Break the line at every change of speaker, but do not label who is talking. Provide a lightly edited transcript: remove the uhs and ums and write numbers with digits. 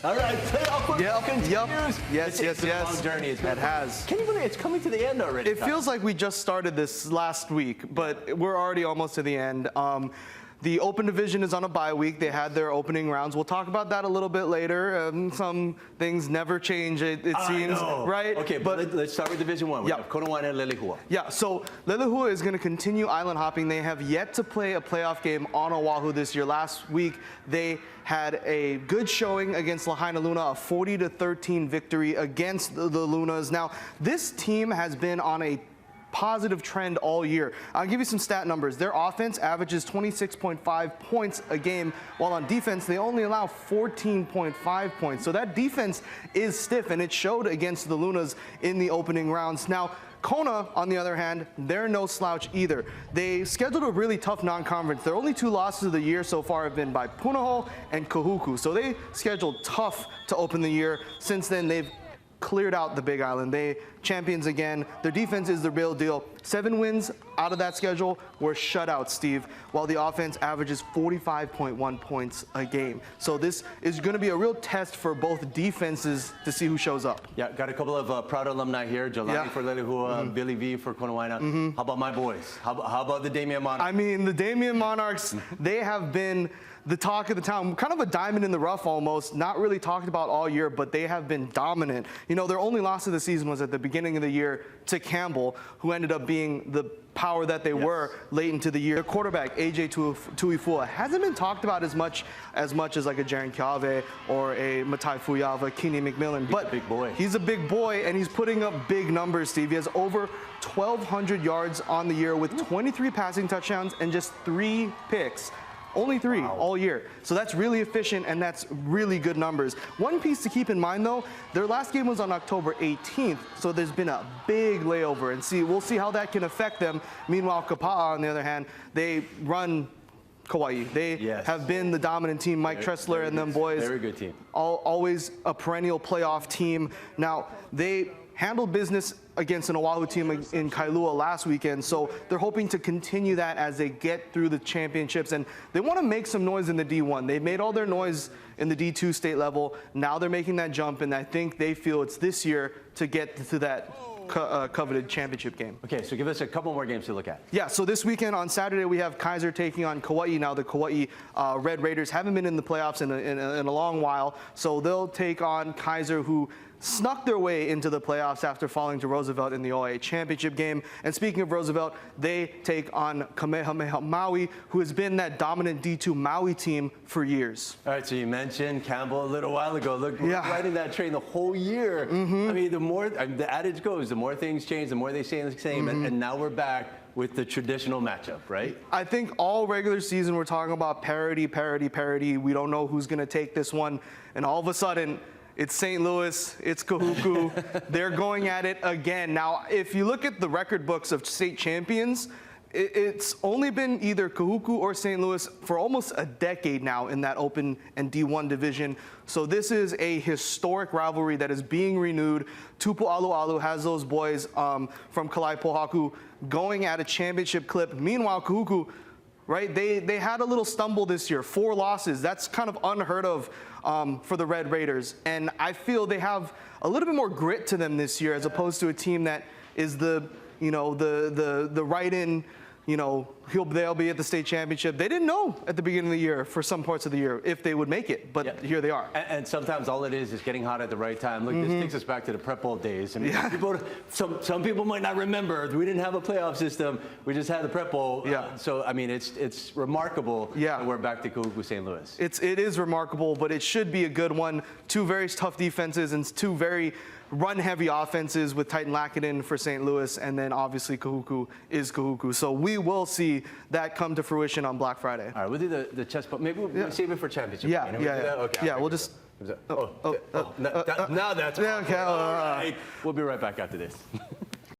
All right, playoff continues.
Yes.
It's been a long journey.
It has.
Can you believe it's coming to the end already?
It feels like we just started this last week, but we're already almost to the end. The Open Division is on a bye week. They had their opening rounds. We'll talk about that a little bit later. Some things never change, it seems, right?
Okay, but let's start with Division 1. We have Konawaena and Leilehua.
Yeah, so Leilehua is going to continue island hopping. They have yet to play a playoff game on Oahu this year. Last week, they had a good showing against Lahaina Luna, a 40-13 victory against the Lunas. Now, this team has been on a positive trend all year. I'll give you some stat numbers. Their offense averages 26.5 points a game, while on defense they only allow 14.5 points. So that defense is stiff, and it showed against the Lunas in the opening rounds. Now, Kona, on the other hand, they're no slouch either. They scheduled a really tough non-conference. Their only two losses of the year so far have been by Punahou and Kahuku. So they scheduled tough to open the year. Since then, they've cleared out the Big Island. They champions again. Their defense is the real deal. 7 wins out of that schedule were shutouts, Steve, while the offense averages 45.1 points a game. So this is going to be a real test for both defenses to see who shows up.
Yeah, got a couple of proud alumni here. Jelani for Leilehua, Billy V for Konawaena. How about my boys? How about the Damien Monarchs?
I mean, the Damien Monarchs, they have been the talk of the town, kind of a diamond in the rough almost, not really talked about all year, but they have been dominant. You know, their only loss of the season was at the beginning of the year to Campbell, who ended up being the power that they were late into the year. Their quarterback, AJ Tuifua, hasn't been talked about as much as like a Jaren Kiave or a Matai Fuyava, Keeney McMillan.
He's a big boy.
He's a big boy, and he's putting up big numbers, Steve. He has over 1,200 yards on the year with 23 passing touchdowns and just 3 picks. Only 3 all year. So that's really efficient, and that's really good numbers. One piece to keep in mind, though, their last game was on October 18th, so there's been a big layover. And we'll see how that can affect them. Meanwhile, Kapaa, on the other hand, they run Kauai. They have been the dominant team. Mike Tressler and them boys.
Very good team.
Always a perennial playoff team. Now, they handled business against an Oahu team in Kailua last weekend, so they're hoping to continue that as they get through the championships, and they want to make some noise in the D1. They've made all their noise in the D2 state level. Now they're making that jump, and I think they feel it's this year to get to that coveted championship game.
Okay, so give us a couple more games to look at.
Yeah, so this weekend on Saturday we have Kaiser taking on Kauai. Now the Kauai Red Raiders haven't been in the playoffs in a long while, so they'll take on Kaiser, who snuck their way into the playoffs after falling to Roosevelt in the OIA championship game. And speaking of Roosevelt, they take on Kamehameha Maui, who has been that dominant D2 Maui team for years.
All right, so you mentioned Campbell a little while ago. Look, we're riding that train the whole year. I mean, the adage goes, the more things change, the more they stay the same. And now we're back with the traditional matchup, right?
I think all regular season we're talking about parity. We don't know who's going to take this one. And all of a sudden, it's St. Louis, it's Kahuku. They're going at it again. Now, if you look at the record books of state champions, it's only been either Kahuku or St. Louis for almost a decade now in that Open and D1 division. So this is a historic rivalry that is being renewed. Tupu Alualu has those boys from Kalai Pohaku going at a championship clip. Meanwhile, Kahuku, right, they had a little stumble this year, 4 losses. That's kind of unheard of for the Red Raiders. And I feel they have a little bit more grit to them this year as opposed to a team that is the right-in, they'll be at the state championship. They didn't know at the beginning of the year for some parts of the year if they would make it, but here they are.
And sometimes all it is getting hot at the right time. Look, this takes us back to the prep bowl days. I mean, some people might not remember. We didn't have a playoff system. We just had the prep bowl. So, I mean, it's remarkable that we're back to Kahuku St. Louis.
It is remarkable, but it should be a good one. 2 very tough defenses and 2 very run-heavy offenses with Titan Lakanen for St. Louis, and then obviously Kahuku is Kahuku. So we will see that come to fruition on Black Friday.
All right, we'll do the chess, but maybe we'll save it for championship.
Okay. We'll just.
Now that's all right. We'll be right back after this.